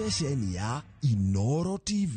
stesheni ya Inoro TV.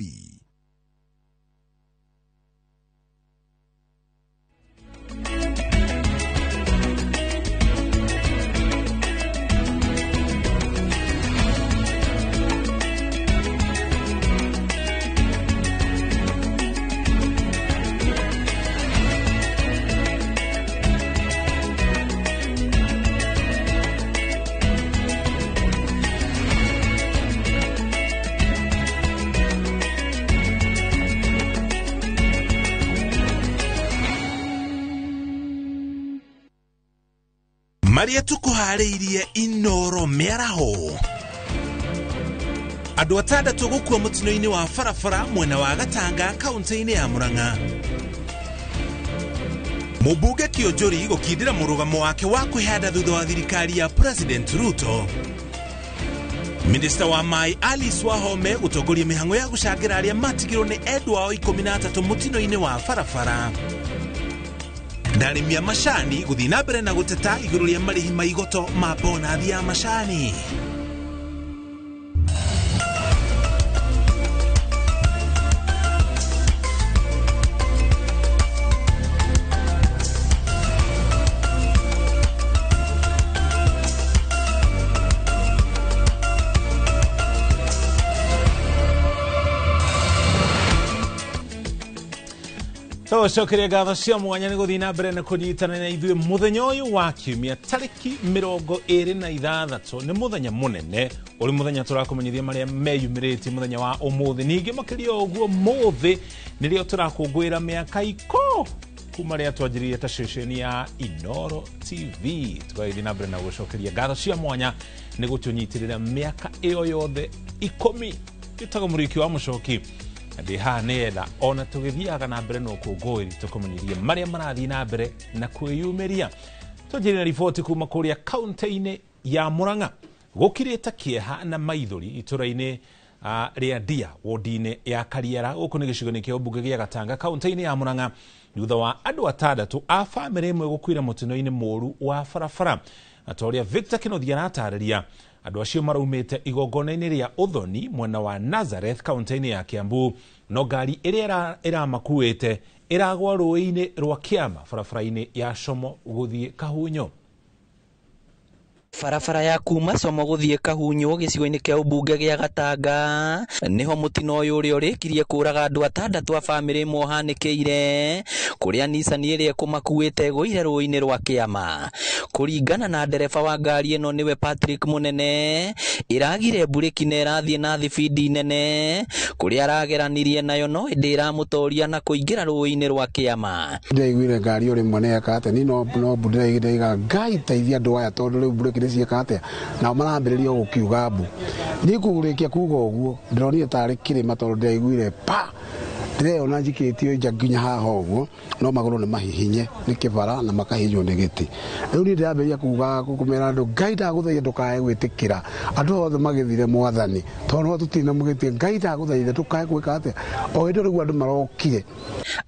Maria tukuhareirie Inoro miaraho. Andu atandatu gukua mutino-ini wa farafara mwena wa Gatanga kaunti-ini ya Murang'a. Mubunge Kionjori gukindira murugamo wake wa kwihanda thutha wa thirikari ya President Ruto. Minister wa Mai Alice Wahome gutongoria mihango ya gucangira aria matigirwo ni Edward 13 mutino-ini wa farafara. Ndarimi ya macani guthii na mbere na guteta iguru ria marihi ma igoto ma bonathi ya macani. Cokeria ngatho cia mwanya ni guthii na mbere na kunyitana na ithuĩ muthenya uyu wa kiumia tariki 26 ni muthenya munene uri muthenya turakumenyithia maria meyumirĩtie muthenya wa umuthi. Ningi makiria uguo muthi nirio turakungwira miaka iko kuma ria twanjiririe ta ceceni ya Inoro TV. Tugathii na mbere na gucokeria ngatho cia mwanya ni gutunyitirira miaka iyo yothe 10 gitaga muriki wa mucoki ndi hanela ona tugithiaga na mbere no kungwiri tukumenyirie maria marathi na mbere na kwiyumiria. Tujirina ripoti kuma kuria kaunti-ini ya Murang'a gukirita kieha na maithori ituraini ria Ndia wodi-ini ya Kariara guku ni gicigo-ini kia ubunge gia Gatanga kaunti-ini ya Murang'a thutha wa andu atandatu a family imwe gukwira mutino-ini moru wa farafara. Atoria Victor Kinothia aratariria andu acio maraumite igongona-ini ria Uthoni mwena wa Nazareth kaunti-ini ya Kiambu, no ngari iria iramakuite iragwa rũĩ-inĩ rwa Kiama barabara-inĩ ya Como guthii Kahunyo. Farafara ya kuma Como guthii Kahunyo gicigo-ini kia ubunge gia Gatanga niho mutino uyu uria urikirie kuraga andu atandatu a family imwe hanikiire kuria Nissan iria kumakuite guire rũĩ-inĩ rwa Kiama. Kuringana na ndereba wa ngari ino niwe Patrick Munene, iragire bureki na irathie na thibidi nene kuria arageranirie nayo no indi iramutoria na kuingira rũĩ-inĩ rwa Kiama. Ndaiguire ngari uri mwene akate ni no ndaiga ngai taithia andu aya tondu riu bureki ni ciekate na marambiriria gukiuga mbu ni kurikia kuga uguo ndironire tari kirima tondu ndaiguire pa ndire ona njikitio nja nginya haha uguo no maguru ni mahihinye ni kibara na makahinywo ni giti. Riu ni ndamberia kuga kumera andu ngai ndaguthaitha ndukae gwitikira andu othe magithire mwathani tondu tutina mugitie ngai ndaguthaitha ndukae gwika atia o indo riu andu marokire.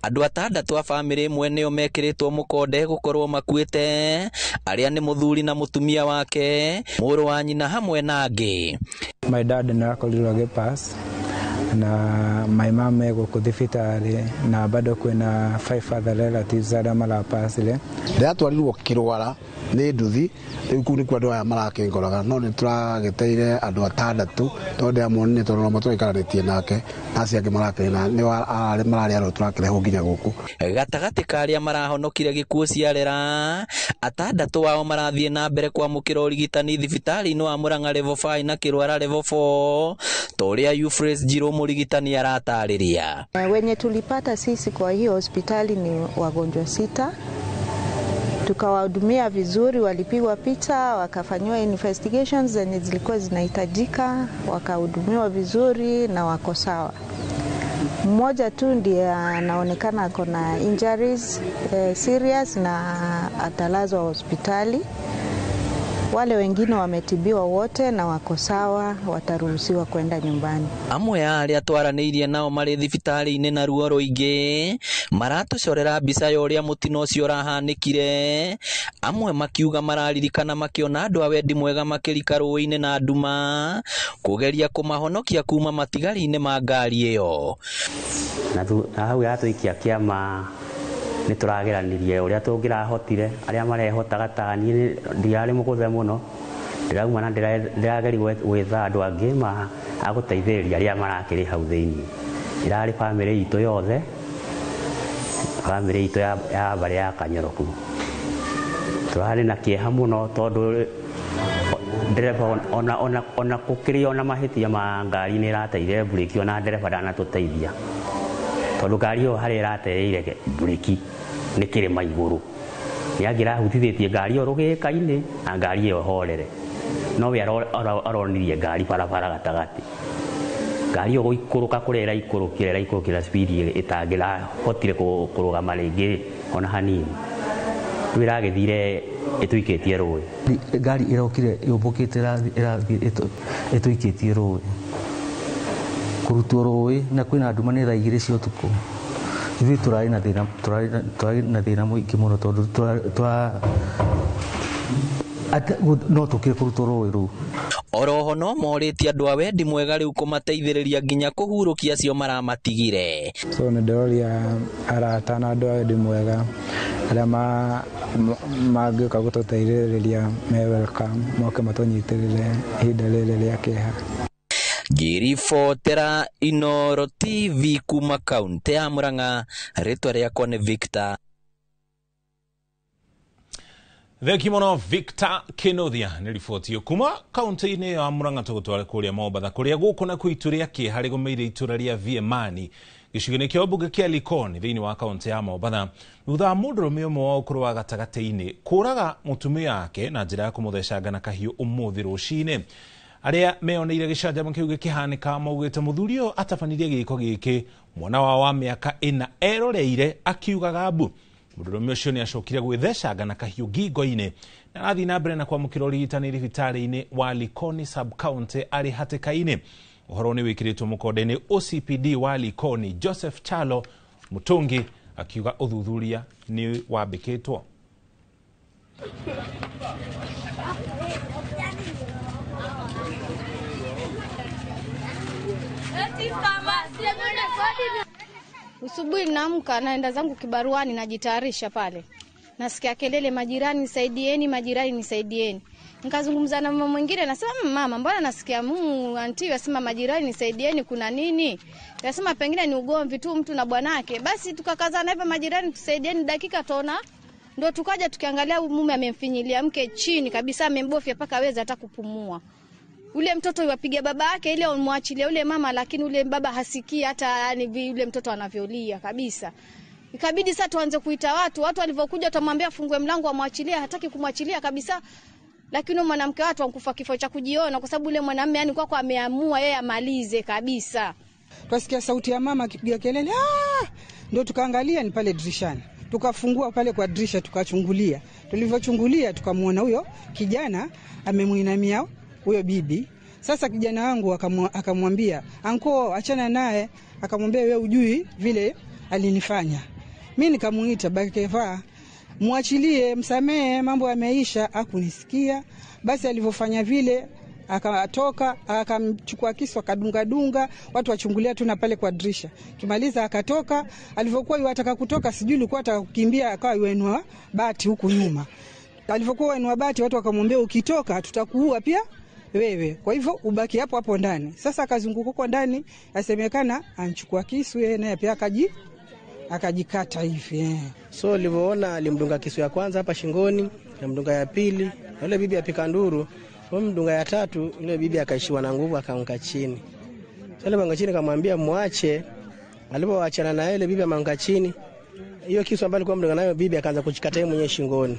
Andu atandatu a family imwe nio mekiritwo mukonde gukorwo makuite aria ni muthuri na mutumia wake, muru wa nyina hamwe na angi. My dad narakorirwo gipass na my mom ego kuthibitari na bado kwina 5 other relatives aria marapasire. Ndatwarirwo kirwara ni nduthi riu kuni kwa andu aya marakingoraga no ni turageteire andu atandatu tondu amonne tondu matwaikaranitie nake nasi angi marakena ni ari marari aro turakireho nginya guku. Gatagati karia marahonokire gikuo ciarera atandatu wao marathie na mbere kwa mukiro urigitani thibitari-ini wa Murang'a level 5 na Kirwara level 4 toria Euphrates Jiro murigitani aratariria. Wenye tulipata sisi kwa hiyo hospitali ni wagonjwa 6. Tukawahudumia vizuri, walipigwa picha, wakafanywa investigations zenye zilikuwa zinahitajika, wakahudumiwa vizuri na wako sawa. Mmoja tu ndiye anaonekana kuna injuries serious na atalazwa hospitali. Wale wengine wametibiwa wote na wako sawa, wataruhusiwa kwenda nyumbani. Amwe ya aria twaranĩirie nao marĩ thibitarĩ-inĩ na ruo rũingĩ maratucorera mbica ya ũrĩa mũtino ũcio ũrahanĩkire. Amwe makiuga mararirikana makĩona andũ a wendi mwega makĩrika rũĩ-inĩ na nduma kũgeria kũmahonokia kuma matigari-inĩ ma ngari ĩyo. Na hau yatũikia kĩama nĩ tũrageranirie ũrĩa tũngĩrahotire arĩa marehotaga ta niĩ ndiarĩ mũgũthe mũno ndĩrauma na ndĩrageri gwetha andũ angĩ agũteithĩrĩria arĩa marakĩrĩ hau thĩinĩ. Ndĩrarĩ bamĩrĩ itũ yothe, bamĩrĩ itũ ya barĩ ya Kanyoroku. Tũrarĩ na kĩeha mũno tondũ ndereba ona gũkĩrĩ ona mahĩtia ma ngari nĩ ĩrateire burĩki ona ndereba ndanatũteithia tondũ ngari ĩyo harĩa ĩratereire burĩki nĩ kĩrĩma igũrũ. Nĩangĩrahutithĩtie ngari ĩyo rũgĩka-inĩ na ngari ĩyo horere, nowe aronirie ngari barabara gatagatĩ. Ngari ĩyo gũikũrũka kũrĩa ĩraikũrũkĩra speed ĩtangĩrahotire kũrũgama rĩngĩ ona hanini. Rĩu ĩragĩthire ĩtũikĩtie rũĩ. Ngari ĩrokire yũmbũkĩte ĩtũikĩtie rũĩ. Kũrutwo rũĩ na kwĩna nduma nĩ thaa 2 cia ũtukũ. Ithuĩ tũrarĩ na thĩna mũingĩ mũno tondũ no tũkĩre kũrutwo rũĩ rũu. Oroho no morĩtie andũ a wendi mwega rĩu kũmateithĩrĩria nginya kũhurũkia acio maramatigire. So nĩ ndĩroria arata na andũ a wendi mwega arĩa mangĩũka gũtũteithĩrĩria me welcome, moke matũnyitĩrĩre ihinda rĩrĩ rĩa kĩeha. Ngĩribotera Inooro TV kuma kaunti ya Murang'a, rĩtwa rĩakwa nĩ Victor. Theki mũno Victor Kinothia nĩ riboti kuma kaunti-inĩ ya Murang'a tũgũtwara kũrĩa Mombatha kũrĩa gũkũ na kwĩituria kĩeha rĩgũmĩire itũra rĩa Viemani gĩcigo-inĩ kĩa ũmbunge kĩa Likoni thĩinĩ wa kaunti ya Mombatha thutha wa mũndũrũme ũmwe wa ũkũrũ wa gatagatĩ-inĩ kũraga mũtumia wake na njĩra ya kũmũthecanga na kahiũ ũmũthĩ rũcinĩ. Arĩa meyoneire gĩcanjama kĩu gĩkĩhanĩka maugĩte mũthuri ũyũ atabanirie gĩko gĩkĩ mwana wa mĩaka 4 eroreire akiugaga mbu. Mũndũrũme ũcio nĩ acokire gwĩthecanga na kahiũ ngingo-inĩ na arathiĩ na mbere na kwamũkĩra ũrigitani thibitarĩ-inĩ wa Likoni sub-county arĩ hatĩka-inĩ. Ũhoro nĩ wĩkĩrĩtwo mũkonde-inĩ OCPD wa Likoni Joseph Chalo Mutungi akiuga ũthuthuria nĩ wambĩkĩtwo. Usubuhi naamka naenda zangu kibaruani najitayarisha pale. Nasikia kelele, majirani nisaidieni, majirani nisaidieni. Nikazungumza na mama mwingine nasema mama, mbona nasikia aunti yasema majirani nisaidieni, kuna nini? Yasema pengine ni ugomvi tu mtu na bwanake. Basi tukakazana hivyo, majirani tusaidieni, dakika tona ndio tukaja tukiangalia mume amemfinyilia mke chini kabisa, amembofya paka hawezi hata kupumua. Ule mtoto yuwapiga baba yake ile umwachilia ule mama, lakini ule baba hasikii hata yani yule mtoto anavyolia kabisa. Ikabidi sasa tuanze kuita watu walivyokuja tutamwambia afungue mlango amwachilie, hataki kumwachilia kabisa. Lakini mwanamke watu wankufa kifo cha kujiona kwa sababu ule mwanamume yani kwako ameamua yeye amalize kabisa. Tukasikia sauti ya mama akipiga kelele, ndio tukaangalia ni pale dirishani. Tukafungua pale kwa dirisha tukachungulia. Tulivyochungulia tukamuona huyo kijana amemuinamia huyo bibi. Sasa kijana wangu akamwambia, "Anko, achana naye." Akamwambia, "Wewe hujui vile alinifanya." Mimi nikamuita Bakeva, "Muachilie, msamee, mambo yameisha." Hakunisikia. Basi alivyofanya vile akatoka, akamchukua kisu akadunga, watu wachungulia tu na pale kwa dirisha. Kimaliza akatoka, alivyokuwa yataka kutoka sijui alikuwa ataka kukimbia, akawa yuenua bati huku nyuma. Alivyokuwa yuenua bati watu wakamwambia, "Ukitoka tutakuua pia wewe. Kwa hivyo ubaki hapo hapo ndani." Sasa akazunguka huko ndani, asemekana anachukua kisu yeye naye pia akajikata hivi. So alivyoona alimdunga kisu ya kwanza hapa shingoni, alimdunga ya pili, yule bibi apika nduru, mdunga ya tatu, yule bibi akaishiwa na nguvu akaanguka chini. Sasa banga chini akamwambia muache. Alipoachana na yule bibi ameanguka chini. Hiyo kisu ambayo alikuwa mdunga nayo bibi akaanza kuchikata yeye mwenyewe shingoni.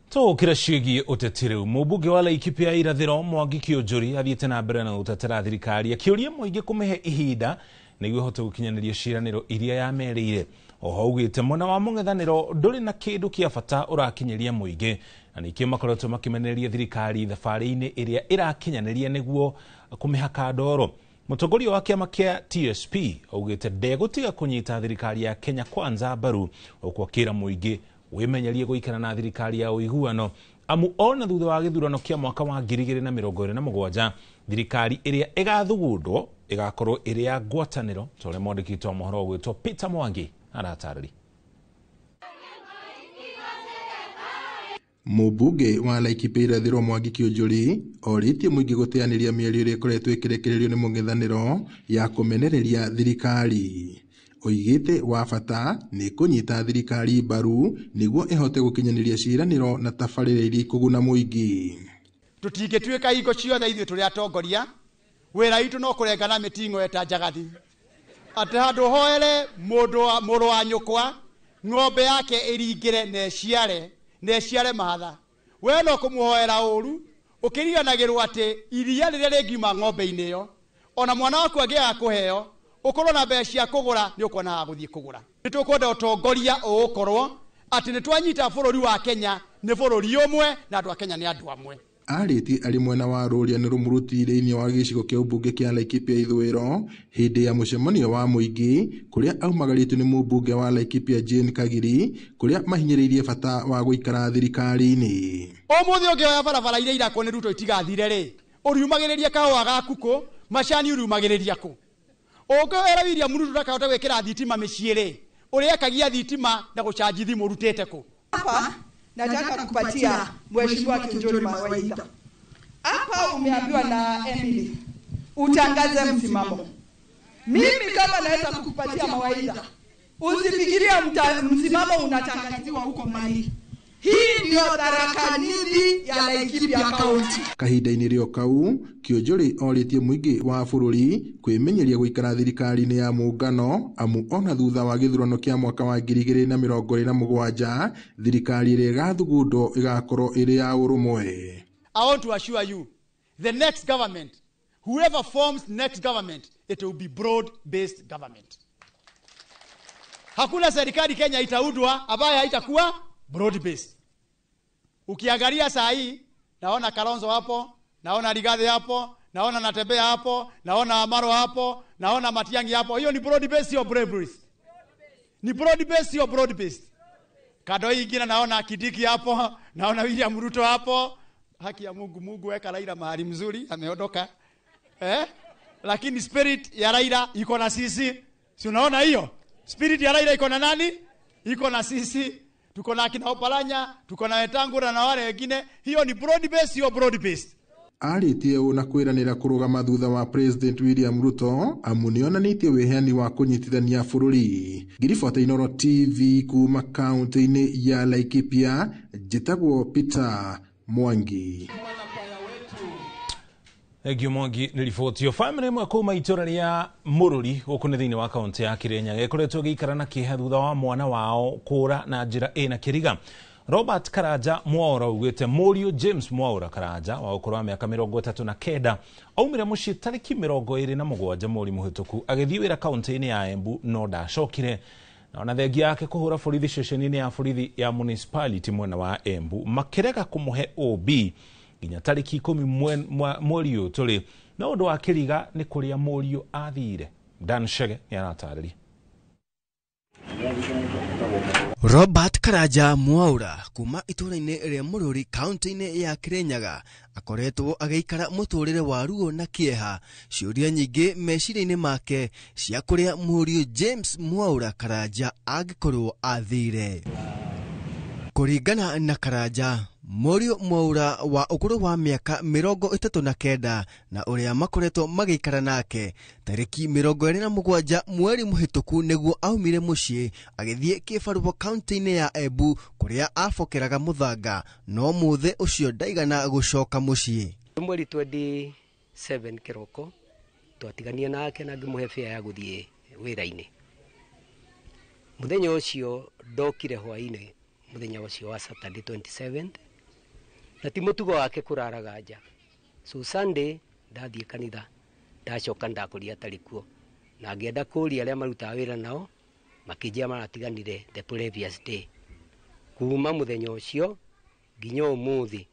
To kirashigi utetire umubuge wala ikipia irathiro Mwangi Kĩũnjũri athiĩte na mbere na gũtetera thirikari akĩũria mũingĩ kũmĩhe ihinda nĩguo ĩhote gũkinyanĩria ciĩranĩro iria yamerĩire. Oho augĩte mwena wa mũng'ethanĩro ndũrĩ na kĩndũ kĩa bata ũrakinyĩria mũingĩ na nikio makoretwo makimenereria thirikari thabarĩ-inĩ ĩrĩa ĩrakinyanĩria nĩguo kũmĩhaka ndoro. Mũtongoria wa kĩama kĩa TSP augĩte ndegũtiga kũnyita thirikari ya Kenya Kwanza mbaru, ũkwo akĩra mũingĩ wĩmenyerie gũikara na thirikari ya ũiguano, amu ona thutha wa gĩthurano kĩa mwaka wa 2027 thirikari ĩrĩa ĩgathugundwo ĩgakorwo ĩrĩ ya ngwatanĩro. Tũrĩa mwandĩki wa mohoro gwĩtwo Peter Mwangi aratarĩria. Mũmbunge wa Laikipia irathĩro Mwangi Kĩũnjũri orĩtie mũingĩ gũteanĩria mĩario ĩrĩa ĩkoretwo ĩkĩrekererio nĩ mũng'ethanĩro ya kũmenereria thirikari. Oigĩte wa bata nĩ kũnyita thirikari mbaru nĩguo ĩhote gũkinyanĩria ciĩranĩro na tabarĩra iria ikũguna mũingĩ. Tũtingĩtuĩka hingo ciothe ithuĩ tũrĩ atongoria, wĩra witũ no kũrengana mĩting'o eta njagathi. Atĩ handũ hoere mũrũ wa nyũkwa ng'ombe yake ĩringĩre na ĩciare mahatha, we no kũmũhoera ũru ũkĩriganagĩrwo atĩ iria rĩrĩa rĩngiuma ng'ombe-inĩ ĩyo ona mwana waku angĩaga kũheo ũkorwo na mbeca cia kũgũra nĩ ũkuona ha gũthiĩ kũgũra. Nĩtũkwenda ũtongoria ũgũkorwo atĩ nĩtwanyita bũrũri wa Kenya nĩ bũrũri ũmwe na andũ a Kenya nĩ andũ amwe. Arĩtie arĩ mwena wa rũria nĩ rũmuruti thĩinĩ wa gĩcigo kĩa ũmbunge kĩa Laikipia ithũĩro hĩndĩ ya mũcemanio wa mũingĩ kũrĩa aumagarĩtio nĩ mũmbunge wa Laikipia Jane Kagiri kũrĩa mahinyĩrĩirie bata wa gũikara thirikari-inĩ. Ũmũthĩ ũngĩoya barabara iria irakwo nĩ Ruto itigathire rĩ, ũriumagĩrĩria kahũa gaku kũ, macani ũriumagĩrĩria kũ? Ũngĩoera William Ruto ndakahota gwĩkĩra thitima mĩciĩ rĩ, ũrĩakagia thitima na gũcanji thimũ ũrutĩte kũ? Hapa nataka kupatia Mheshimiwa Kĩũnjũri mawaidha. Hapa umeambiwa na Emily utangaze msimamo. Mimi kama naweza kukupatia mawaidha, usifikiria msimamo unatangaziwa huko Mali. Hii ndio Tharaka Nithi ya Laikipia County. Kahinda-inĩ rĩo kau Kĩũnjũri orĩtie mũingĩ wa bũrũri kwĩmenyeria gũikara thirikari-inĩ ya mũngano, amu ona thutha wa gĩthurano kĩa mwaka wa 2027 thirikari ĩrĩa ĩgathugundwo ĩgakorwo ĩrĩ ya ũrũmwe. I want to assure you, the next government, whoever forms next government, it will be broad-based government. Hakuna serikali Kenya itaundwa ambayo haitakuwa broad-based. Ukiangalia saa hii, naona Kalonzo hapo, naona Rigathi hapo, naona Natembeya hapo, naona Amaro hapo, naona Matiang'i hapo. Hiyo ni broad-based, sio broad-based. Ni broad-based, sio broad-based. Kando hii ingine naona Kidiki hapo, naona William Ruto hapo. Haki ya Mungu weka Raila mahali mzuri, ameondoka. Lakini spirit ya Raila iko na sisi. Si unaona hiyo? Spirit ya Raila iko na nani? Iko na sisi. Tuko na kina Oparanya, tuko na Wetangula na wale wengine. Hiyo ni broad-based, sio broad-based. Arĩtie ũũ na kwĩranĩra kũrũgama thutha wa President William Ruto amu nĩonanĩtie wĩheani wa kũnyitithania bũrũri. Ngiribota Inooro TV kuma kaunti-inĩ ya Laikipia, njĩtagwo Peter Mwangi. Egio Mwangi nĩ riboti yo. Family ĩmwe kuma itũra rĩa Mũrũri gũkũ nĩ thĩinĩ wa kaunti ya Kirinyaga ĩkoretwo gĩikara na kĩeha thutha wa mwana wao kũra na njĩra ĩna kĩriga. Robert Karanja Mwaura ugĩte mũriũ James Mwaura Karanja wa ũkũrũ wa mĩaka 39 aumire mũciĩ tarĩki 27 mweri mũhĩtũku agĩthiĩ wĩra kaunti-inĩ ya Embu no ndacokire. Na ona thengia yake kũhũra borithi ceceni-inĩ ya borithi ya municipality mwena wa Embu makĩrega kũmũhe OB nginya tarĩki 10 mweri ũyũ tũrĩ na ũndũ wa kĩriga nĩ kũrĩa mũriũ athire. Dan Shege yanatarĩria. Robert Karanja Mwaura kuma itũra-inĩ rĩa Mũrũri kaunti-inĩ ya Kirinyaga akoretwo agĩikara mũtũrĩre wa ruo na kĩeha, ciũria nyingĩ meciria-inĩ make cia kũrĩa mũriũ James Mwaura Karanja angĩkorwo athire. Kũringana na Karanja, mũriũ Mwaura wa ũkũrũ wa mĩaka 39 na ũrĩa makoretwo magĩikara nake tarĩki 27 mweri mũhĩtũku nĩguo aumire mũciĩ agĩthiĩ Kĩbarũa kaunti-inĩ ya Embu kũrĩa abokeraga mũthanga, no mũthĩ ũcio ndaigana gũcoka mũciĩ. Mweri 27 kĩroko twatigania nake na ngĩmũhe fare ya gũthiĩ wĩra-inĩ. Mũthenya ũcio ndokire hwaĩ-inĩ mũthenya ũcio wa Saturday 27 na ti mũtugo wake kũraraga nja. So Sunday ndathiĩ kanitha ndacoka ndakũria atarĩ kuo na ngĩenda kũria arĩa marutaga wĩra nao makĩnjia maratiganire the previous day. Kuma mũthenya ũcio nginya umuthi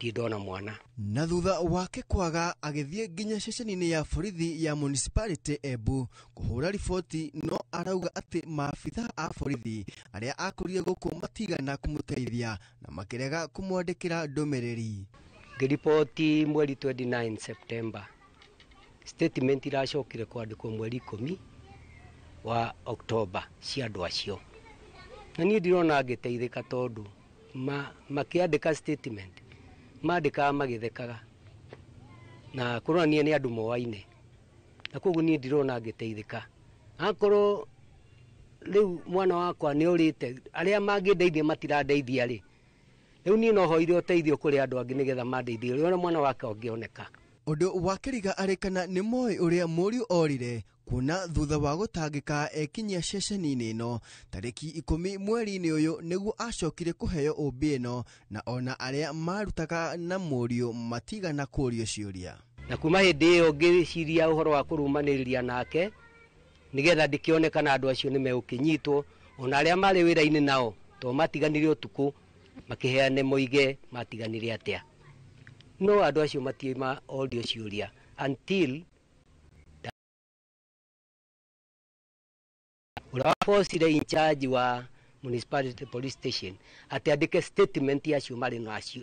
ndona mwana. Na thutha wake kwaga agithie nginya ceceni-inĩ ya borithi ya municipality Embu kuhura riboti, no arauga ati maabitha a borithi aria akorire guku matigana kumuteithia na makirega kumwandikira ndumiriri. Ngiripoti mweri 29 September, statement iracokire kwandikwo mweri 10 wa Oktoba cia andu acio, na niĩ ndirona ngĩteithĩka tondu makiandika statement mandikaga magithekaga na kuronania ni andu moaine, na koguo niĩ ndirona ngĩteithĩka. Akorwo riu mwana wakwa nĩ ũrĩte, aria mangĩndeithia matirandeithia rĩ, riu niĩ no hoire ũteithio kũrĩ andu angĩ nigetha mandeithie ũrĩa mwana wake ũngĩoneka. Undu wa Kĩriga arĩkana nĩ moĩ ũrĩa mũriũ orire, kuona thutha wa gũtangĩka ekinyia ceceni-inĩ ĩno tarĩki 10 mweri-inĩ ũyũ nĩguo acokire kũheo ũmbi ĩno, na ona arĩa marutaga na mũriũ matigana kũũrio ciũria. Na kuma hĩndĩ ĩyo ngĩciria ũhoro wa kũrumanĩrĩria nake nigetha ndĩkĩonekana andũ acio nĩ megũkĩnyitwo, ona arĩa marĩ wĩra-inĩ nao to matiganire ũtukũ makĩheane mũige matiganire atĩa. No andũ acio matiuma orio ciũria until urapostire in charge wa municipality police station ati andike statement yacio mari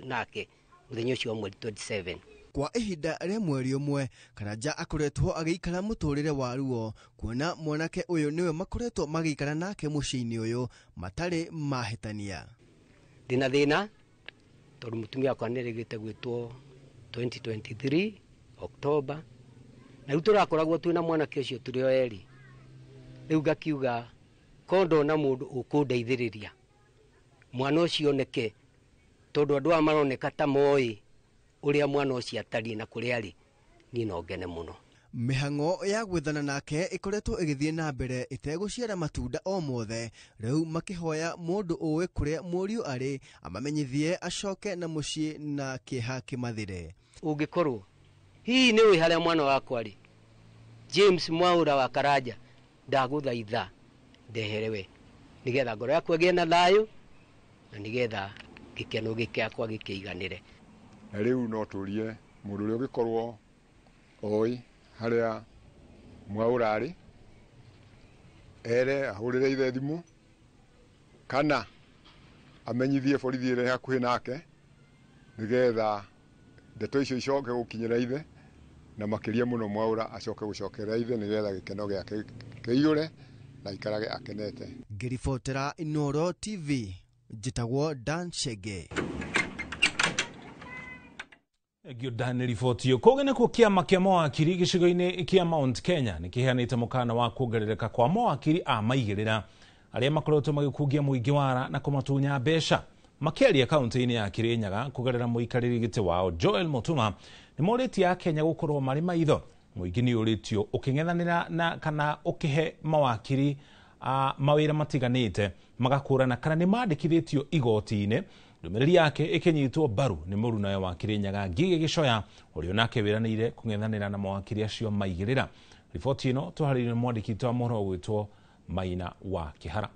nake muthenya ucio wa mweri 27. Kwa ihinda rĩa mweri ũmwe Karanja akoretwo agĩikara mũtũrĩre wa ruo, kuona mwanake ũyũ niwe makoretwo magĩikara nake mũciĩ-inĩ ũyũ matarĩ mahĩtania. Ndina thĩna tondu mutumia wakwa nĩrĩgĩte gwĩtwo 2023 Oktoba, na rĩu tũrakoragwo twĩna mwanake ũcio tũrĩ o eri. Rĩu ngakiuga kondo na mũndũ ũkũndeithĩrĩria mwana ũcio oneke, tondu andũ aya maroneka ta moĩ ũrĩa mwana ũcio atariĩ na kũrĩa arĩ, niĩ no ngene mũno. Mĩhang'o ya gwethana nake ĩkoretwo ĩgĩthiĩ na mbere ĩtegũciara matunda o mothe, rĩu makĩhoya mũndũ ũĩ kũrĩa mũriũ arĩ amamenyithie acoke na mũciĩ na kĩeha kĩmathire. Ũngĩkorwo hihi nĩ ũĩ harĩa mwana wakwa arĩ, James Mwaura wa Karanja, ndagũthaitha ndehere we nigetha ngoro yakwa ĩgĩe na thayũ na nigetha gĩkeno gĩkĩakwa gĩkĩiganĩre. Na rĩu no tũrie mũndũ ũrĩa ũngĩkorwo oĩ harĩa Mwaura arĩ, ere ahũrĩre ithe thimũ kana amenyithie borithi ĩrĩa hakuhĩ nake nigetha ndeto icio icoke gũkinyĩra ithe, na makĩria mũno Mwaura acoke gũcokerera ithe nigetha gĩkeno gĩake kĩiyũre na ikarage akenete. Ngĩribotera Inooro TV, njĩtagwo Dan Chege. Dan ribotio kũgene kwa kĩama kĩa mawakiri gĩcigo-inĩ kĩa Mount Kenya nĩ kĩheanĩte mũkana wa kuongerereka kwa mawakiri a maigĩrĩra arĩa makoretwo magĩkungia mũingĩ wara na kũmatunya mbeca. Makĩaria kaunti-inĩ ya Kirinyaga kũgerera mũikarĩri gĩtĩ wao Joel Mutuma nĩ morĩtie Akenya gũkorwo marĩ maitho. Mũingĩ nĩ ũrĩtio ũkĩng'ethanĩra na kana ũkĩhe mawakiri mawĩra matiganĩte magakũrana kana nĩ mandĩkithĩtio igoti-inĩ. Ndũmĩrĩri yake ĩkĩnyitwo mbaru nĩ mũruna wa Kirinyaga Ngigĩ Gĩcoya ũrĩa nake wĩranĩire kũng'ethanĩra na mawakiri acio maigĩrĩra. Riboti ĩno tũharĩirie mwandĩki wa mohoro gwĩtwo Maina wa Kĩhara.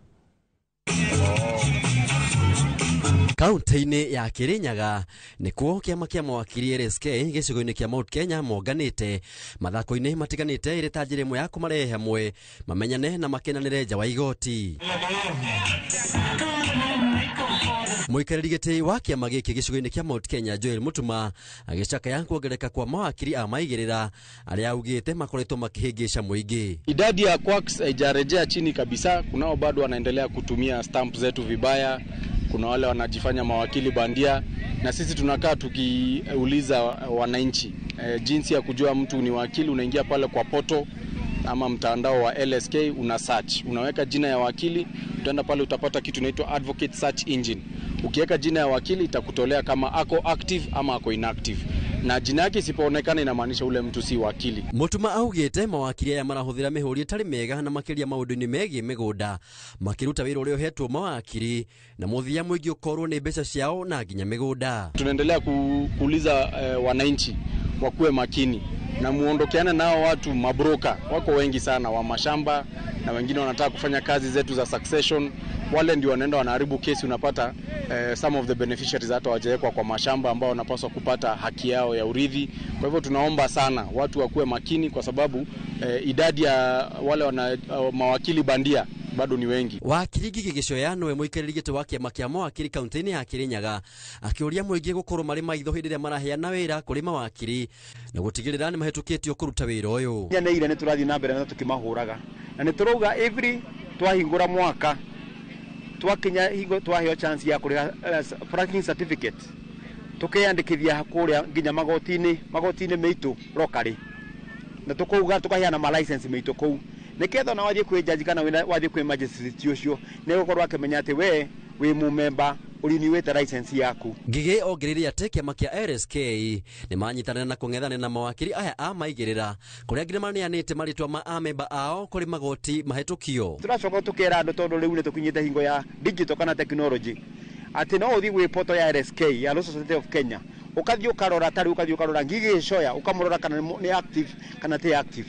Kaunti-inĩ ya Kirinyaga nĩkuo kĩama kĩa mawakiri LSK gĩcigo-inĩ kĩa Mount Kenya monganĩte mathako-inĩ matiganĩte ĩrĩ ta njĩra ĩmwe ya kũmarehe hamwe mamenyane na makenanĩre nja wa igoti. Mũikarĩri gĩtĩ wa kĩama gĩkĩ gĩcigo-inĩ kĩa Mount Kenya Joel Mutuma agĩcakaya kuongerereka kwa mawakiri a maigĩrĩra arĩa augĩte makoretwo makĩhĩngĩca mũingĩ. Idadi ya quacks haijarejea chini kabisa, kunao bado wanaendelea kutumia stamp zetu vibaya, kuna wale wanajifanya mawakili bandia, na sisi tunakaa tukiuliza wananchi jinsi ya kujua mtu ni wakili. Unaingia pale kwa poto ama mtandao wa LSK, una search, unaweka jina ya wakili, utaenda pale utapata kitu inaitwa advocate search engine. Ukiweka jina ya wakili itakutolea kama ako active ama ako inactive, na jina yake isipoonekana inamaanisha ule mtu si wakili. Mutuma augĩte mawakiri aya marahũthĩra mĩhũri ĩtarĩ mĩega na makĩria maũndũ-inĩ megiĩ mĩgũnda, makĩruta wĩra ũrĩa ũhetwo mawakiri na mũthia mũingĩ ũkorwo nĩ mbeca ciao na nginya mĩgũnda. Tunaendelea kuuliza wananchi wakuwe makini na muondokeane nao watu mabroka, wako wengi sana wa mashamba na wengine wanataka kufanya kazi zetu za succession. Wale ndio wanaenda wanaharibu kesi. Unapata some of the beneficiaries hata wajawekwa kwa mashamba ambao wanapaswa kupata haki yao ya urithi. Kwa hivyo tunaomba sana watu wakuwe makini, kwa sababu idadi ya wale mawakili bandia bado ni wengi. Wakiri Gigishoya nowe muikariri gito wa kiama kia mawakiri kaunti-ini ya Kirinyaga akiuria muingi gukorwo mari maitho hindi ria maraheana wira kuri mawakiri na gutigirira ni mahetukitio kuruta wira uyu. Nyaneire ni turathi na mbere na tukimahuraga na ni turuga every twahingura mwaka twakinya hingo twaheo chance ya kuriha franking certificate tukiyandikithia hakuria nginya magoti-ini meitu rokari na tukuga tukaheana ma license meitu kuu niketho na wathie kwi judge kana wathie kwi magistrate ucio ne gukorwo akimenya ati we mu member uriniwete license yaku. Ngigi ogiriria ati kiama kia RSK ni manyitanira na kung'ethana na mawakiri aya a maigirira kuria nginya manianite maritwa ma amemba ao kuri magoti mahetukio. Turacoka tukera andu tondu riu ni tukinyite hingo ya digital kana technology ati no uthi gwi portal ya RSK ya Law Society of Kenya ukathie ukarora tari ukathie ukarora Gigishoya ukamurora kana ni active kana ti active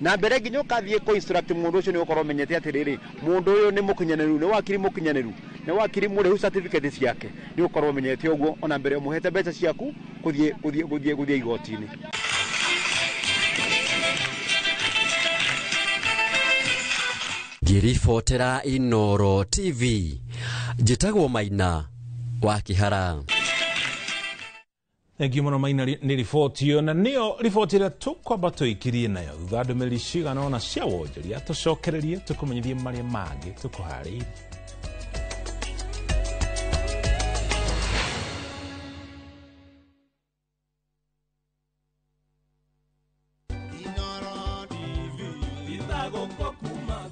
na mbere nginya ukathie ko instruct mundu ucio ni ukorwo menyete atiriri mundu uyu ni mukinyaniru ni wakiri mukinyaniru ni wakiri murehu certificate ciake ni ukorwo menyete uguo ona mbere umuhete mbeca ciaku kuthie igoti-ini. Ngiribotera Inoro TV njitagwo Maina wa Kihara. Thank you muno Maina ni riboti yo na nio riboti ira tukwamba tuikirie nayo thutha ndumĩrĩri cigana ona cia wonjoria tucokererie tukumenyithie maria mangi tukuharĩirie.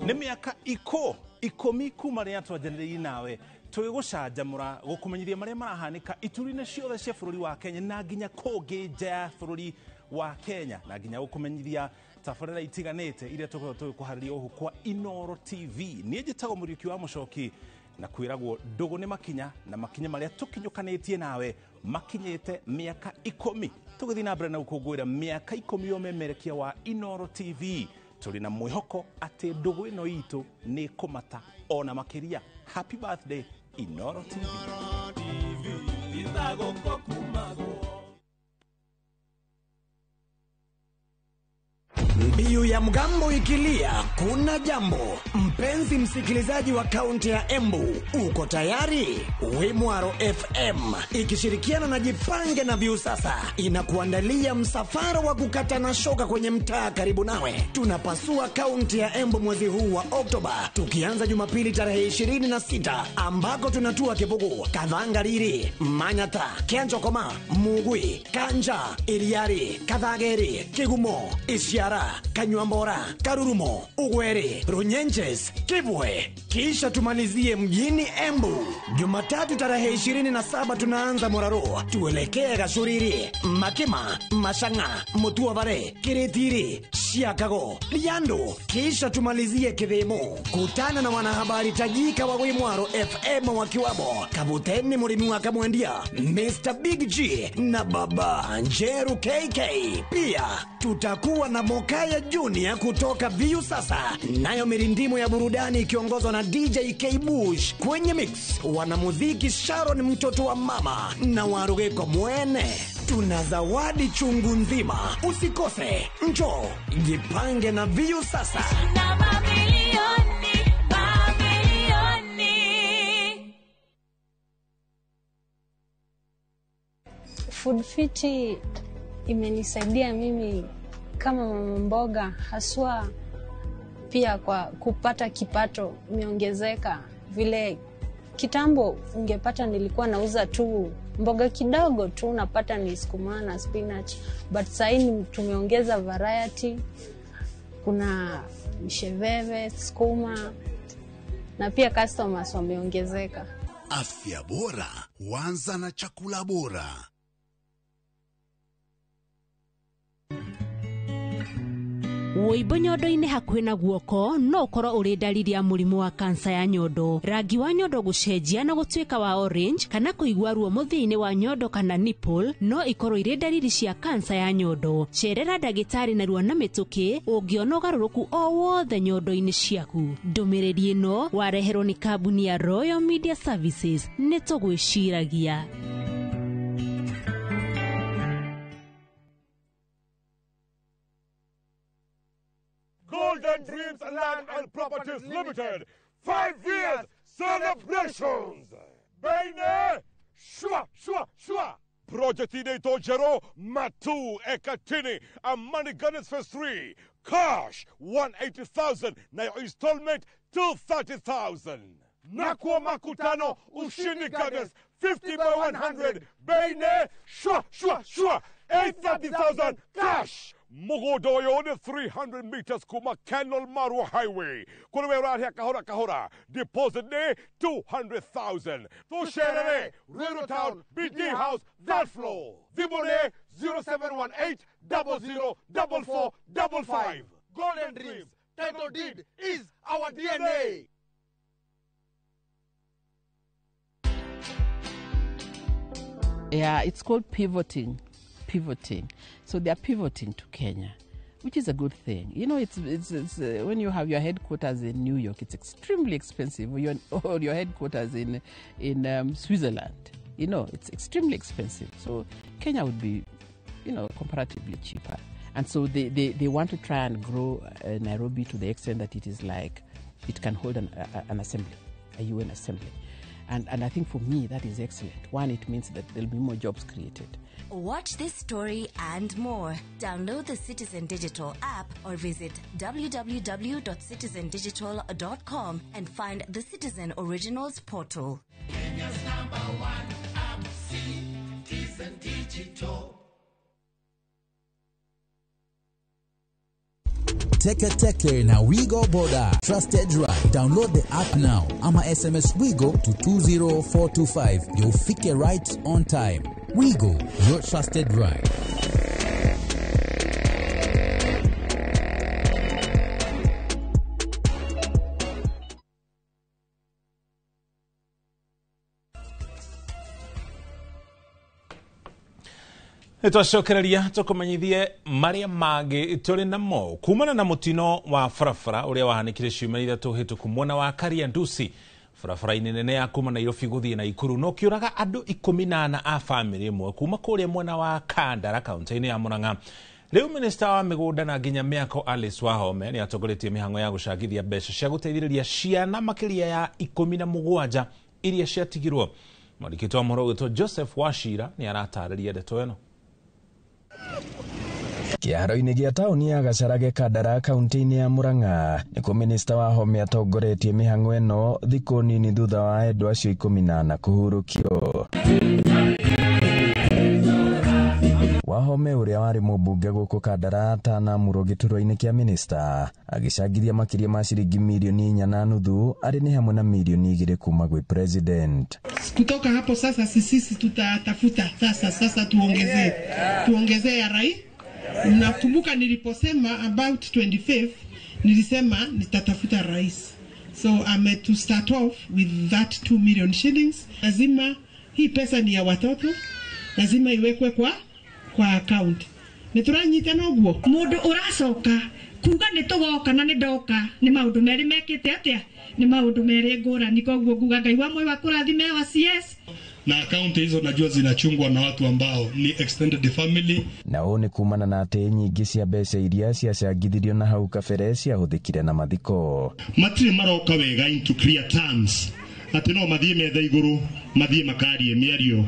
Nĩ mĩaka ikũmi kuma rĩrĩa twanjanĩrĩirie nawe twĩgũcanjamũra gũkũmenyithia marĩa marahanĩka ituri-inĩ ciothe cia bũrũri wa Kenya na nginya kũngĩ nja ya bũrũri wa Kenya na nginya gũkũmenyithia tabarĩra itiganĩte iria tũkoragwo tũgĩkũharĩria ũhũ kwa Inoro TV. Niĩ njĩtagwo Mũriũki wa Mũcoki na kwĩragwo ndũgũ nĩ makinya na makinya marĩa tũkinyũkanĩtie nawe makinyĩte mĩaka 10 tũgĩthiĩ na mbere na gũkũngũĩra mĩaka 10 ya ũmemerekia wa Inoro TV. Tuli na mwihoko ati ndugu ino itu ni kumata ona makiria. Happy birthday Inoro TV. Mbiu ya mgambo ikilia, kuna jambo. Mpenzi msikilizaji wa kaunti ya Embu, uko tayari? Wimwaro FM ikishirikiana na Jipange na Viusasa inakuandalia msafara wa kukatana shoka kwenye mtaa karibu nawe. Tunapasua kaunti ya Embu mwezi huu wa Oktoba, tukianza Jumapili tarehe 26 ambako tunatua Kibugu, Kathangariri, Manyata, Kenjokoma, Mugui, Kanja, Iriari, Kathageri, Kigumo, Isiara, Kanywambora, Karurumo, Ugweri, Runyenjes, Kibwe. Kisha tumalizie mjini Embu. Jumatatu tarehe 27 tunaanza Moraro, tuelekee Gashuriri, Makima, Mashanga, Mutuavare, Kiritiri, Shiakago, Liando. Kisha tumalizie Kithimo. Kutana na wanahabari tajika wa Wimwaro FM wakiwamo Kabuteni Murimi wa Kamwendia, Mr. Big G na Baba Njeru KK. Pia tutakuwa na Mokaya Junior kutoka Viusasa, nayo mirindimo ya burudani ikiongozwa na DJ K Bush. Kwenye mix wanamuziki Sharon mtoto wa mama na Warugeko Mwene. Tuna zawadi chungu nzima, usikose. Njoo Jipange na Viusasa. Food Fiti imenisaidia mimi kama mama mboga, haswa pia kwa kupata kipato imeongezeka. Vile kitambo ungepata nilikuwa nauza tu mboga kidogo tu, napata ni sukuma na spinach, but sasa tumeongeza variety. Kuna msheveve, sukuma na pia customers wameongezeka. Afya bora huanza na chakula bora. Wĩimbo nyondo-inĩ hakuhĩ na guoko no ũkorwo ũrĩ ndariri ya mũrimũ wa kansa ya nyondo. Rangi wa nyondo gũcenjia na gũtuĩka wa orange kana kũigua ruo mũthia-inĩ wa nyondo kana nipple no ikorwo irĩ ndariri cia kansa ya nyondo. Cerera ndagĩtarĩ narua na mĩtũkĩ ũngĩona ũgarũrũku o wothe nyondo-inĩ ciaku. Ndũmĩrĩri ĩno wareherwo nĩ kambuni ya Royal Media Services. Nĩ tũgwĩciragia. Golden Dreams Land and Properties Limited, 5 years celebrations. Bene, shwa, shwa, shwa. Project Ineto Jero, Matu, Ekatini, and Money Gunners Phase 3. Cash, 180,000. Now installment, 230,000. Nakwa Makutano, Ushini Gunners, 50 by 100. Bene, shwa, shwa, shwa. 830,000 cash. Mogodoyo, 300 meters Kuma Canal Maru Highway. Kuruwe here Kahora Kahora. Deposit ne 200,000. To share Rural Town, BD House, that floor. Vibone 0718 004455. Golden Dreams, title deed is our DNA. Yeah, it's called pivoting. So they are pivoting to Kenya, which is a good thing. You know, it's when you have your headquarters in New York, it's extremely expensive. Or your headquarters in Switzerland, you know, it's extremely expensive. So Kenya would be, you know, comparatively cheaper. And so they want to try and grow Nairobi to the extent that it is like it can hold an assembly, a UN assembly. And I think for me that is excellent. One, it means that there'll be more jobs created. Watch this story and more. Download the Citizen Digital app or visit www.citizendigital.com and find the Citizen Originals portal. Kenya's #1 app, Citizen Digital. Teke na Wigo Boda. Trusted ride. Download the app now. Ama SMS Wigo to 20425. You'll fike right on time. Wigo, your trusted ride. Twacokereria tukumenyithie maria mangĩ tũrĩ namo kumana na mutino wa barabara ũrĩa wahanĩkire ciumia ithatũ hĩtũku mwena wa Kariandusi. Barabara-inĩ nene ya kuma Nairobi gũthiĩ Naikuru no kĩũraga andũ 14 a bamĩrĩ ĩmwe kuma kũrĩa mwena wa Kandara kaunti-inĩ ya Murang'a. Rĩu minista wa mĩgũnda na nginya mĩako Alice Wahome nĩ atongoretie mĩhang'o ya gũcangithia mbeca cia gũteithĩrĩria ciana makĩria ya 17 iria ciatigirwo. Mwandĩkĩtwo wa mohoro wĩtwo Joseph Wachira nĩ aratarĩria ndeto ĩno. Kĩharo-inĩ gĩa taũni ya Gacarage Kandara kaunti-inĩ ya Murang'a nĩkuo minista Wahome atongoretie mĩhang'o ĩno thikũ nini thutha wa andũ acio 14 kũhurũkio. Wahome ũrĩa warĩ mũmbunge gũkũ Kandara atanamũrwo gĩturwa-inĩ kĩa minista agĩcangithia makĩria ma ciringi milioni 4.5 arĩ ni hamwe na milioni 2 kuma gwĩ president. Kutoka hapo sasa sisi tutatafuta sasa tuongezee ya rai. Nakumbuka niliposema about 25th nilisema nitatafuta rais. So to start off with that 2 million shillings. Lazima hii pesa ni ya watoto. Lazima iwekwe kwa account. Nituranyita noguo. Mundu uracoka kuga nitugoka na nidoka ni maundu meri mekite atia ni maundu meri ngũrani koguo nguga Ngai wa moyo wa kũrathime wa CS. Na akaunti hizo najua zinachungwa na watu ambao ni extended family. Nao ni kumana na atĩ nyingĩ cia mbeca iria ciacangithirio na hau kabere ciahũthĩkire na mathiko. Matire maroka wega into clear terms. Atĩ no mathie metha igũrũ, mathie makarie mĩario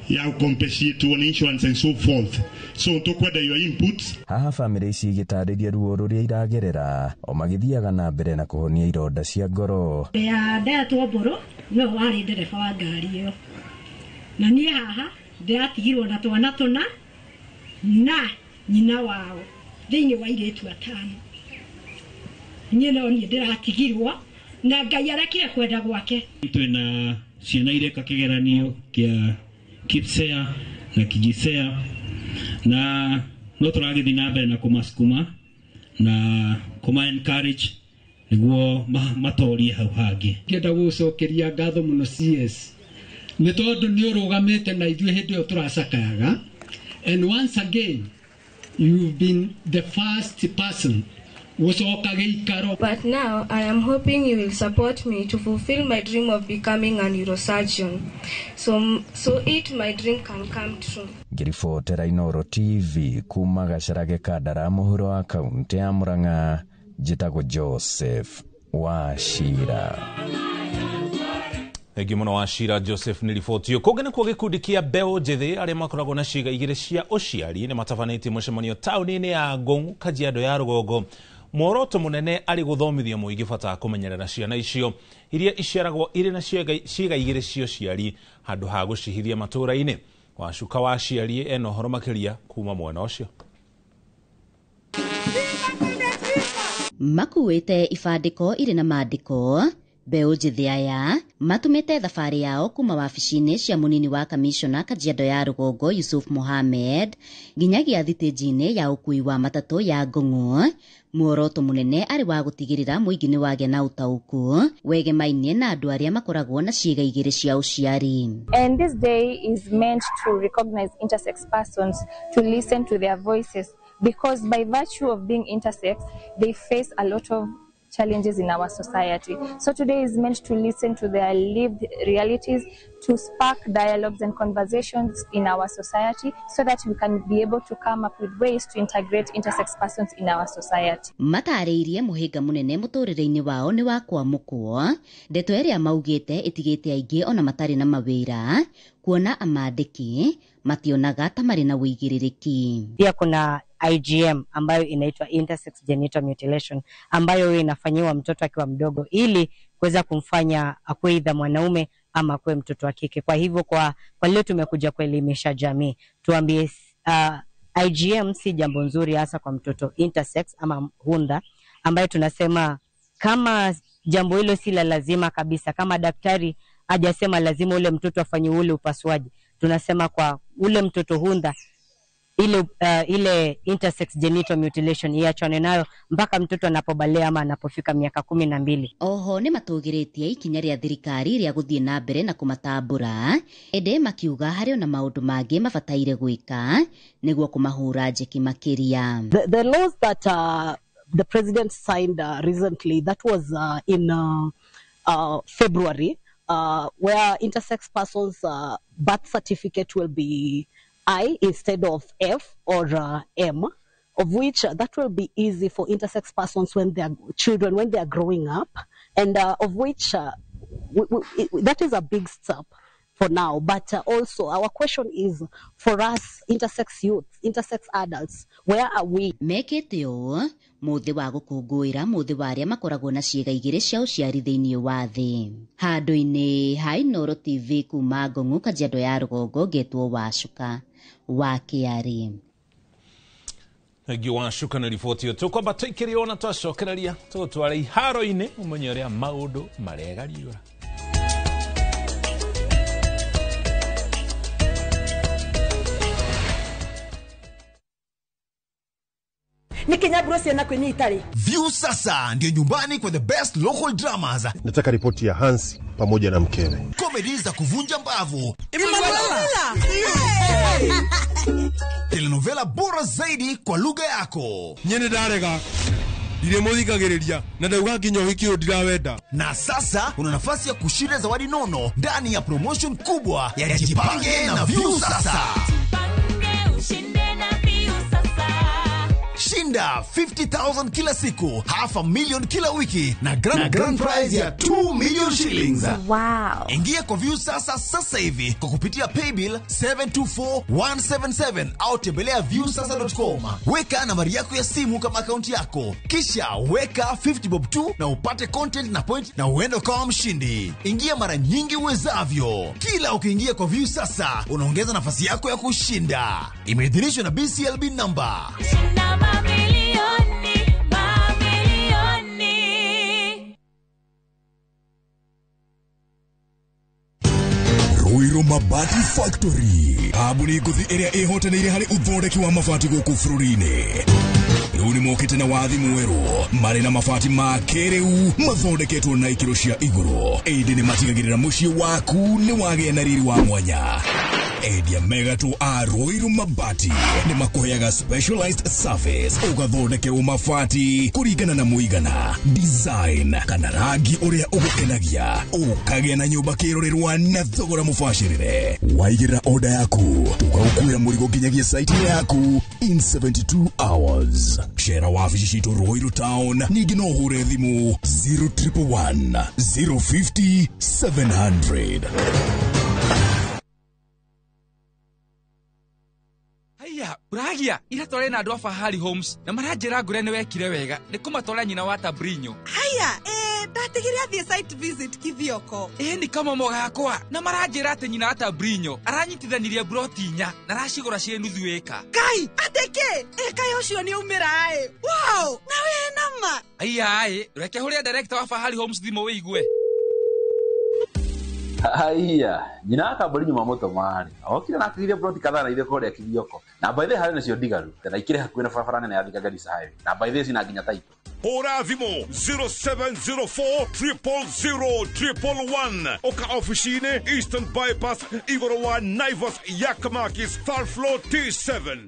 ya compensate on insurance and so forth. So tukwenda your inputs. Haha family ici igĩtarĩria ruo rũrĩa iragerera o magĩthiaga na mbere na kũhonia ironda cia ngoro. Ya ndatwo mbũrũ no warĩ ndereba wa ngari ĩyo. Na niĩ haha ndĩratigirwo na twana tũna na nyina wao thĩinĩ wa airĩtu 5. Niĩ no niĩ ndĩratigirwo na Ngai arekire kwenda gwake. Twĩna ciana ireka kĩgeranio kĩa Kipsea na Kijisea na no tũragĩthiĩ na mbere na kũmasukuma na kuma encourage niguo matorie hau hangi ngenda gucokeria ngatho muno CS ni tondu ni urugamite na ithuĩ hĩndĩ ĩyo turacakayaga, and once again you've been the first person gucoka gĩikaro. But now I am hoping you will support me to fulfill my dream of becoming a neurosurgeon, so it my dream can come true. Ngiribotera Inooro TV kuma Gacarage Kandara mũhuro wa kaunti ya Murang'a, njĩtagwo Joseph Wachira. Thengi muno Wachira Joseph nĩ riboti kũngĩ kwa gĩkundi kĩa mbeũ njĩthĩ arĩa makoragwo na ciĩga igĩrĩ cia ũciari nĩ matabanĩtie mũcemanio taũni-inĩ ya Ngong, Kajiado ya Rũgongo. Muoroto mũnene arĩ gũthomithia mũingĩ bata wa kũmenyerera ciana icio iria iciaragwo irĩ na ciĩga igĩrĩ cia ũciari handũ ha gũcihithia matũũra-inĩ. Wacuka wa ciari ena ũhoro makĩria kuma mwena ũcio. Makuĩte ibandĩko irĩ na maandĩko, mbeũ njĩthĩ aya matũmĩte thabarĩ yao kuma wabici-inĩ cia mũnini wa kamishona Kajiado ya Rũgongo Yusuf Mohamed nginyagia thitĩnji-inĩ ya ũkui wa matatũ ya Ngong. Muoroto mũnene arĩ wa gũtigĩrĩra mũingĩ nĩ wagĩa na ũtaũku wegemainie na andũ arĩa makoragwo na ciĩga igĩrĩ cia ũciari. And this day is meant to recognize intersex persons, to listen to their voices, because by virtue of being intersex, they face a lot of challenges in our society. So today is meant to listen to their lived realities, to spark dialogues and conversations in our society so that we can be able to come up with ways to integrate intersex persons in our society. Matarĩirie mũhĩnga mũnene mũtũrĩre-inĩ wao nĩ wa kwamũkwo, ndeto ĩrĩa maugĩte ĩtigĩte aingĩ ona matarĩ na mawĩra, kuona amandĩki mationaga ta marĩ na wĩigĩrĩrĩki. Pia kuna IGM ambayo inaitwa intersex genital mutilation ambayo inafanyiwa mtoto akiwa mdogo ili kuweza kumfanya akuwe aidha mwanaume ama akuwe mtoto wa kike. Kwa hivyo kwa leo tumekuja kuelimisha jamii. Tuambie IGM si jambo nzuri hasa kwa mtoto intersex ama hunda, ambayo tunasema kama jambo hilo si la lazima kabisa, kama daktari hajasema lazima ule mtoto afanye ule upasuaji, tunasema kwa ule mtoto hunda ile intersex genital mutilation iachane nayo mpaka mtoto anapobalea ama anapofika miaka 12. Oho nĩ matũgĩrĩtie ikinya rĩa thirikari rĩa gũthiĩ na mbere na kũmatambũra, ende makiuga harĩ ona maũndũ mangĩ mabataire gwĩka nĩguo kũmahũra njeki makĩria. The laws that the president signed recently, that was in February, where intersex persons birth certificate will be I instead of F or M, of which that will be easy for intersex persons when they are children, when they are growing up, and of which that is a big step for now. But also our question is for us intersex youth, intersex adults, where are we? Mekĩte ũũ mũthĩ wa gũkũngũĩra mũthĩ wa arĩa makoragwo na ciĩga igĩrĩ cia ũciari thĩinĩ wa thĩ. Handũ-inĩ ha Inooro TV kuma Ngong, Kajiado ya Rũgongo, ngetwo Wacuka wa Kĩarĩ. Thengi Wacuka na riboti ĩyo tũkwamba tũikĩrĩre ona twacokereria tũgũtwara iharo-inĩ ũmenye ũrĩa maũndũ maregariũra. Ni Kenya Bros na kwenye Italy. View sasa ndio nyumbani kwa the best local dramas. Nataka ripoti ya Hansi pamoja na mkewe. Comedy za kuvunja mbavu. Emanuela. Telenovela bora zaidi kwa lugha yako. Nyene darega. Ile muthikagiriria na ndauga nginya wiki ndirawenda. Na sasa una nafasi ya kushinda zawadi nono ndani ya promotion kubwa ya Jipange na View sasa. Shinda 50,000 kila siku, $500,000 kila wiki na grand prize ya 2 million shillings. Wow. Ingia kwa View sasa hivi kwa kupitia paybill 724177 au tembelea viewsasa.com. Weka nambari yako ya simu kama akaunti yako, kisha weka 50 bob tu na upate content na point na uende kama mshindi. Ingia mara nyingi uwezavyo. Kila ukiingia kwa View sasa unaongeza nafasi yako ya kushinda. Imeidhinishwa na BCLB number. Ruiru Mabati Factory, abuni nguthi iria ihotanĩire harĩ uthondeki wa mabati gũkũ bũrũri-inĩ. Runi mokete na wathi mweru. Mari na mafati makereu. Mathondeketwo na ikiro cia iguru. Indi ni matigagirira mucii waku ni wage na riri wa mwanya. Edia Megato a Ruiru Mabati ni makuheaga specialized service ugathondekerwo mabati kuringana na muigana, design kana rangi uria ugukenagia, ukagĩa na nyumba kirorerwa na thogora mubashirire. Waigĩra order yaku tugagukuĩra mũrigo nginyagia site yaku in 72 hours. Shera wabici citũ Ruiru Town, ningĩ no ũhure thimũ 0111 050 700. Haya, uragia ira tore na andu a Fahari Homes na maranjira ngure ni wekire wega ni kumatwara nyina wa Tabrinyo. Haya, ndatigire athie site visit Kithioko. Ni kama moga yakwa na maranjira ati nyina wa Tabrinyo aranyitithanirie broti nya na racigura cie nuthu eka. Kai, ateke, kai ucio ni umira Wow, na we nama. Haya, reke huria director wa Fahari Homes thimo wiigwe. Haya, nyina akambori nyuma moto mari. Okire na akire broti kadhaa na ile kore ya Kithioko. Na by the hari nacio digaru. Tena ikire hakuĩ na barabara nene ya Thika Garissa Highway. Na by the sina nginya title. Hora thimo 0704 000 Oka officine Eastern Bypass Igoro wa Naivas Yakamakis Third Floor T7.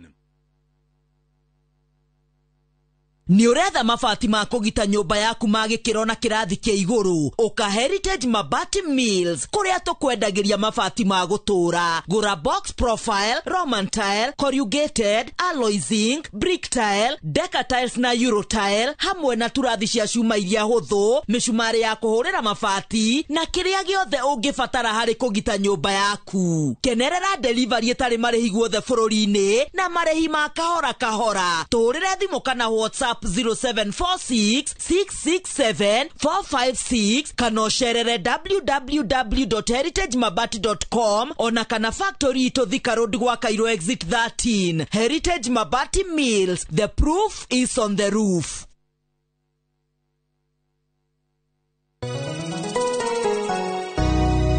Ni uretha mabati ma kugita nyumba yaku magikiro na kirathi kia iguru. Oka Heritage Mabati Mills kuria tukwendagiria mabati ma gutura. Gura box profile, Roman tile, corrugated, alloy zinc, brick tile, Deca tiles na Euro tile, hamwe na turathi cia cuma iria huthu, micumari ya kuhurira mabati na kiria giothe ungibatara hari kugita nyumba yaku. Kenerera delivery itari marihi guothe bururi-ini na marihi ma kahora kahora. Tuhurire thimu kana WhatsApp 0746 667 456 kana sherere www.heritagemabati.com ona kana factory to Thika Road gwa Cairo exit 13. Heritage Mabati Mills, the proof is on the roof.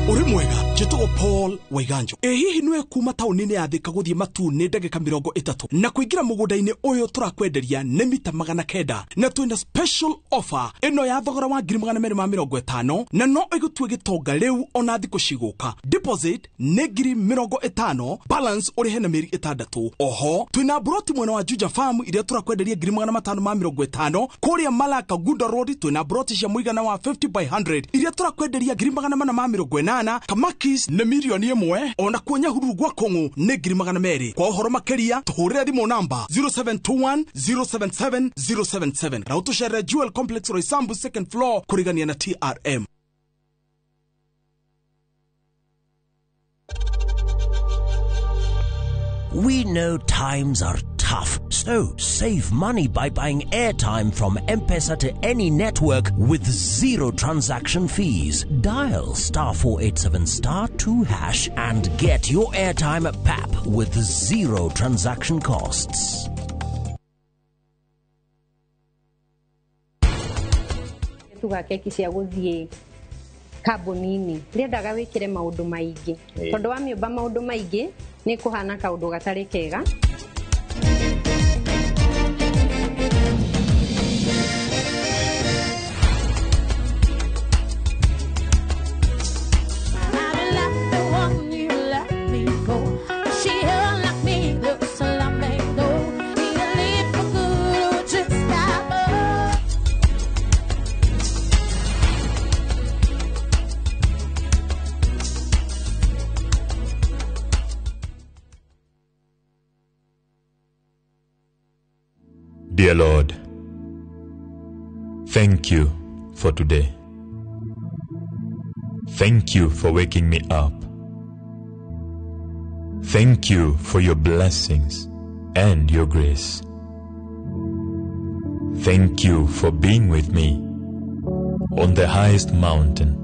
Uri mwega, jitugo Paul Waiganjo. Hihi nwe kuma taunini ya Thika guthie Matune ndagika 30 na kuingira mugunda-ini uyu turakwenderia ni mita 900 na twina special offer ino ya thogora wa 250 na no igutue gitonga riu ona thiku ciguka. Deposit ni 50, balance uri hena meri 6. Oho twina broti mwena wa Juja Farm iria turakwenderia 550 kuria Malaka Gunda Road. Twina broti cia muigana wa 50 by 100 iria turakwenderia 450 Kamakis ne milioni 1 ona kuonya huru gwa Kongo ne 200. Kwa uhoro makeria tuhurire thimu namba 0721 077 077. Rauto Shere Jewel Complex Roysambu 2nd floor kurigania na TRM. We know times are tough, so save money by buying airtime from M-Pesa to any network with zero transaction fees. Dial *487*2# and get your airtime PAP with zero transaction costs. Tuga keki cia guthie kabonini riendaga wikire maundu maingi tondu wa miumba maundu maingi ni kuhana kaundu gatari kega. Dear Lord, thank you for today. Thank you for waking me up. Thank you for your blessings and your grace. Thank you for being with me on the highest mountain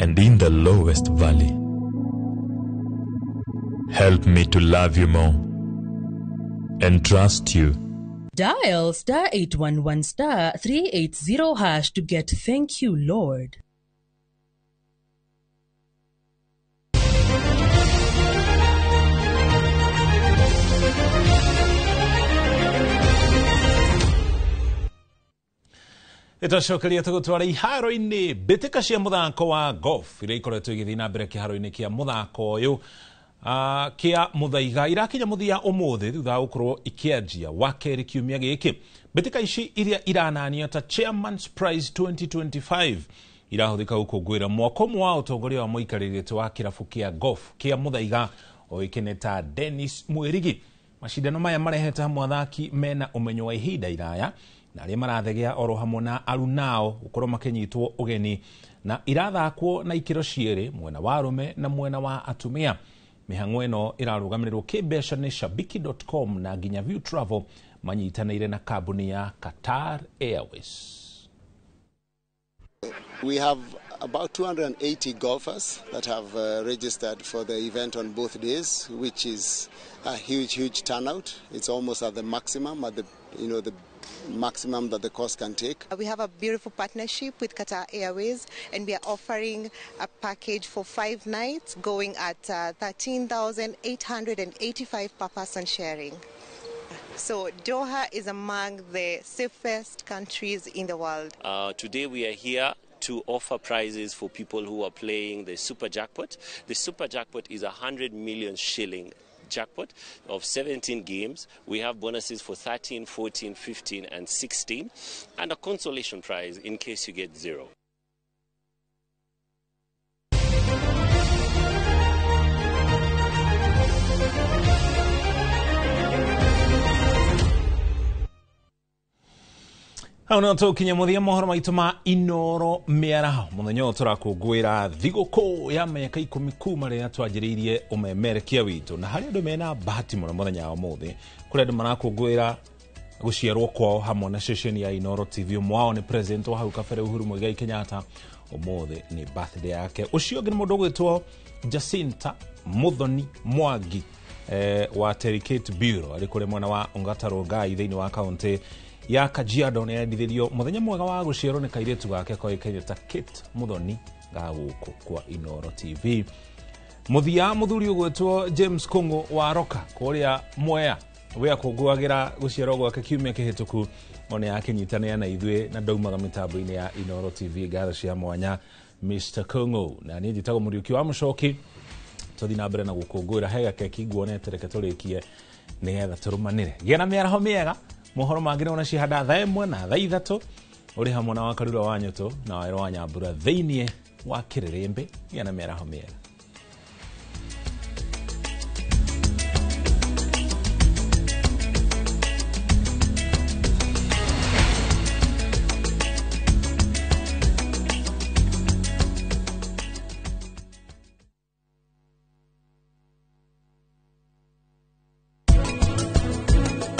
and in the lowest valley. Help me to love you more and trust you. Dial *811*380# to get thank you, Lord. Itacokeria tugutwara iharo-ini mbitika cia muthako wa golf iria ikoretwo igithii na mbere kiharo-ini kia muthako uyu kia muthaiga irakinya muthia umuthi thutha wa gukorwo ikianjia wa keri kiumia giki. Mbitika ici iria iranania ta Chairman's Prize 2025 irahuthika gukungwira mwaka umwe wa utongoria wa muikarĩrĩte wa kirabu kia golf kia muthaiga oikene ta Dennis Mwirigi. Mashindano maya marehete hamwe athaki mena umenyo wa ihinda iraya na aria marathegea oro hamwe na arunao gukorwo makinyitwo ugeni na irathakwo na ikiro ciere mwena wa arume na mwena wa atumia. Mihang'o ino irarugamirwo kibeca ni shabiki.com na nginya View Travel manyitanaire na kambuni ya Qatar Airways. We have about 280 golfers that have registered for the event on both days, which is a huge turnout. It's almost at the maximum, at the maximum that the course can take. We have a beautiful partnership with Qatar Airways, and we are offering a package for 5 nights going at 13,885 per person sharing. So Doha is among the safest countries in the world. Today we are here to offer prizes for people who are playing the Super Jackpot. The Super Jackpot is 100 million shilling jackpot of 17 games. We have bonuses for 13, 14, 15 and 16 and a consolation prize in case you get 0. Hano tukinya muthia mohoro maitu ma Inoro miaraho muthenya turakungwira thiguku ya miaka 10 kuma riria twanjiriirie umemerekia witu na hari andu mena bahati muno muthenya wa muthi kuri andu marakungwira guciarwo kwao hamwe na station ya Inoro TV. Mwao ni president wa hau kabere Uhuru Muigai Kenyatta, umuthi ni birthday yake. Ucio ngi mundu gwitwo Jacinta Muthoni Mwangi wa Tericate Bureau ari kuri mwana wa Ongata Rongai thiini wa county ya Kajiado ne yandithirio muthenya mwega wa guciarwo ni kairetu gake koikaine ta Kate Muthoni gaguku kwa Inoro TV. Muthia muthuri ugwetwo James Kungu wa Roka kuria Mwea we akungwagira guciarwo gwake kiumia kihituku one yake nyitania na ithwe na daumaga mitambo-ini ya Inoro TV gatha cia mwanya Mr. Kungu na ni njitagwo Muriuki wa Mucoki tuthi na mbere na gukungwira hega keki guonete reke turikie ni getha turumanire gena miaraho miega mohoro mangire ona cihanda thaa 1 na thaa 3 uri hamwe na Wakarura wa Nyoto na Wairo wa Nyambura thiini wa Kiririmbi gena miaraho miega.